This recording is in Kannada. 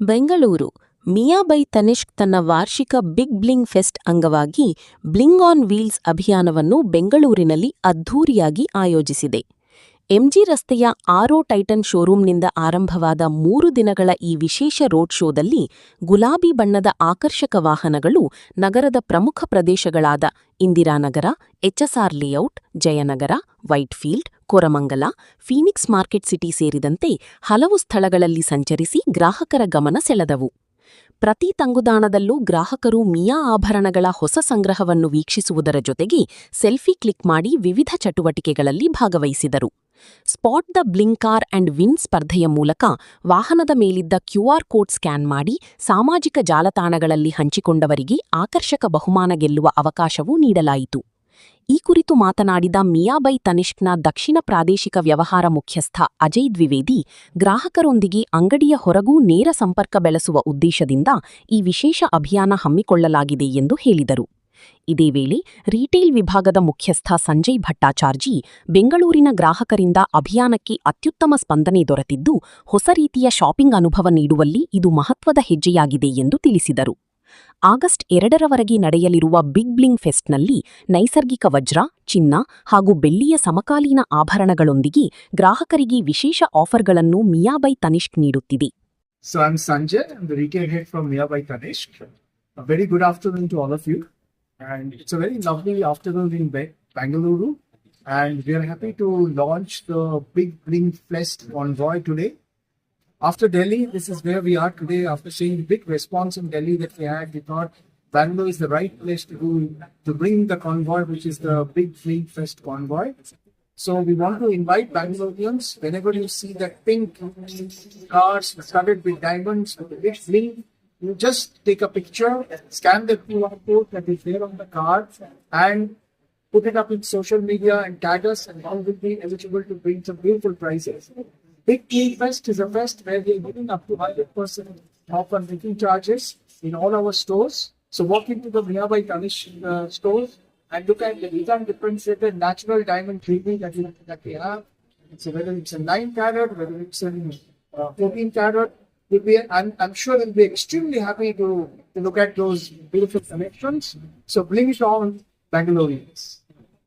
ಬೆಂಗಳೂರು ಮಿಯಾಬೈ ತನಿಷ್ಕ್ ತನ್ನ ವಾರ್ಷಿಕ ಬಿಗ್ ಬ್ಲಿಂಗ್ ಫೆಸ್ಟ್ ಅಂಗವಾಗಿ ಬ್ಲಿಂಗ್ ಆನ್ ವೀಲ್ಸ್ ಅಭಿಯಾನವನ್ನು ಬೆಂಗಳೂರಿನಲ್ಲಿ ಅದ್ಧೂರಿಯಾಗಿ ಆಯೋಜಿಸಿದೆ. ಎಂಜಿ ರಸ್ತೆಯ ಆರೋ ಟೈಟನ್ ಶೋರೂಂನಿಂದ ಆರಂಭವಾದ 3 ದಿನಗಳ ಈ ವಿಶೇಷ ರೋಡ್ ಶೋದಲ್ಲಿ ಗುಲಾಬಿ ಬಣ್ಣದ ಆಕರ್ಷಕ ವಾಹನಗಳು ನಗರದ ಪ್ರಮುಖ ಪ್ರದೇಶಗಳಾದ Indiranagar, HSR layout, Jayanagar, Whitefield, Koramangala, Phoenix market city ಸೇರಿದಂತೆ ಹಲವು ಸ್ಥಳಗಳಲ್ಲಿ ಸಂಚರಿಸಿ ಗ್ರಾಹಕರ ಗಮನ ಸೆಳೆದವು. ಪ್ರತಿ ತಂಗುದಾಣದಲ್ಲೂ ಗ್ರಾಹಕರು ಮಿಯಾ ಆಭರಣಗಳ ಹೊಸ ಸಂಗ್ರಹವನ್ನು ವೀಕ್ಷಿಸುವುದರ ಜೊತೆಗೆ ಸೆಲ್ಫಿ ಕ್ಲಿಕ್ ಮಾಡಿ ವಿವಿಧ ಚಟುವಟಿಕೆಗಳಲ್ಲಿ ಭಾಗವಹಿಸಿದರು. Spot the bling car and win ಸ್ಪರ್ಧೆಯ ಮೂಲಕ ವಾಹನದ ಮೇಲಿದ್ದ ಕ್ಯೂಆರ್ ಕೋಡ್ ಸ್ಕ್ಯಾನ್ ಮಾಡಿ ಸಾಮಾಜಿಕ ಜಾಲತಾಣಗಳಲ್ಲಿ ಹಂಚಿಕೊಂಡವರಿಗೆ ಆಕರ್ಷಕ ಬಹುಮಾನ ಗೆಲ್ಲುವ ಅವಕಾಶವೂ ನೀಡಲಾಯಿತು. ಈ ಕುರಿತು ಮಾತನಾಡಿದ ಮಿಯಾಬೈ ತನಿಷ್ಕ್ನ ದಕ್ಷಿಣ ಪ್ರಾದೇಶಿಕ ವ್ಯವಹಾರ ಮುಖ್ಯಸ್ಥ ಅಜಯ್ ದ್ವಿವೇದಿ, ಗ್ರಾಹಕರೊಂದಿಗೆ ಅಂಗಡಿಯ ಹೊರಗೂ ನೇರ ಸಂಪರ್ಕ ಬೆಳೆಸುವ ಉದ್ದೇಶದಿಂದ ಈ ವಿಶೇಷ ಅಭಿಯಾನ ಹಮ್ಮಿಕೊಳ್ಳಲಾಗಿದೆ ಎಂದು ಹೇಳಿದರು. ಇದೇ ವೇಳೆ ರಿಟೇಲ್ ವಿಭಾಗದ ಮುಖ್ಯಸ್ಥ ಸಂಜಯ್ ಭಟ್ಟಾಚಾರ್ಜಿ, ಬೆಂಗಳೂರಿನ ಗ್ರಾಹಕರಿಂದ ಅಭಿಯಾನಕ್ಕೆ ಅತ್ಯುತ್ತಮ ಸ್ಪಂದನೆ ದೊರೆತಿದ್ದು, ಹೊಸ ರೀತಿಯ ಶಾಪಿಂಗ್ ಅನುಭವ ನೀಡುವಲ್ಲಿ ಇದು ಮಹತ್ವದ ಹೆಜ್ಜೆಯಾಗಿದೆ ಎಂದು ತಿಳಿಸಿದರು. ಆಗಸ್ಟ್ 2ರವರೆಗೆ ನಡೆಯಲಿರುವ ಬಿಗ್ ಬ್ಲಿಂಗ್ ಫೆಸ್ಟ್ನಲ್ಲಿ ನೈಸರ್ಗಿಕ ವಜ್ರ, ಚಿನ್ನ ಹಾಗೂ ಬೆಳ್ಳಿಯ ಸಮಕಾಲೀನ ಆಭರಣಗಳೊಂದಿಗೆ ಗ್ರಾಹಕರಿಗೆ ವಿಶೇಷ ಆಫರ್ಗಳನ್ನು ಮಿಯಾಬೈ ತನಿಷ್ಕ್ ನೀಡುತ್ತಿದೆ. So I'm Sanjay, I'm the retail head from Miyabai Tanishk. A very good afternoon to all of you. And it's a very lovely afternoon in Bangalore. And we are happy to launch the Big Bling Fest Convoy today. After Delhi, this is where we are today. After seeing the big response in Delhi that we had, we thought Bangalore is the right place to bring the convoy, which is the Big Bling Fest Convoy. So we want to invite Bangaloreans, whenever you see that pink cars studded with diamonds with a big bling, you just take a picture, scan the QR code that is there on the card, and put it up in social media and tag us, and all will be eligible to bring some beautiful prizes. Big Bling Fest is a fest where we are giving up to 100% off on making charges in all our stores. So walk into the Miyabai Tanishk stores and look at the design differentiated natural diamond jewelry that we have. So whether it's a 9 carat, whether it's a 14 carat, I'm sure they'll be extremely happy to look at those beautiful connections. So bling it on Bangaloreans.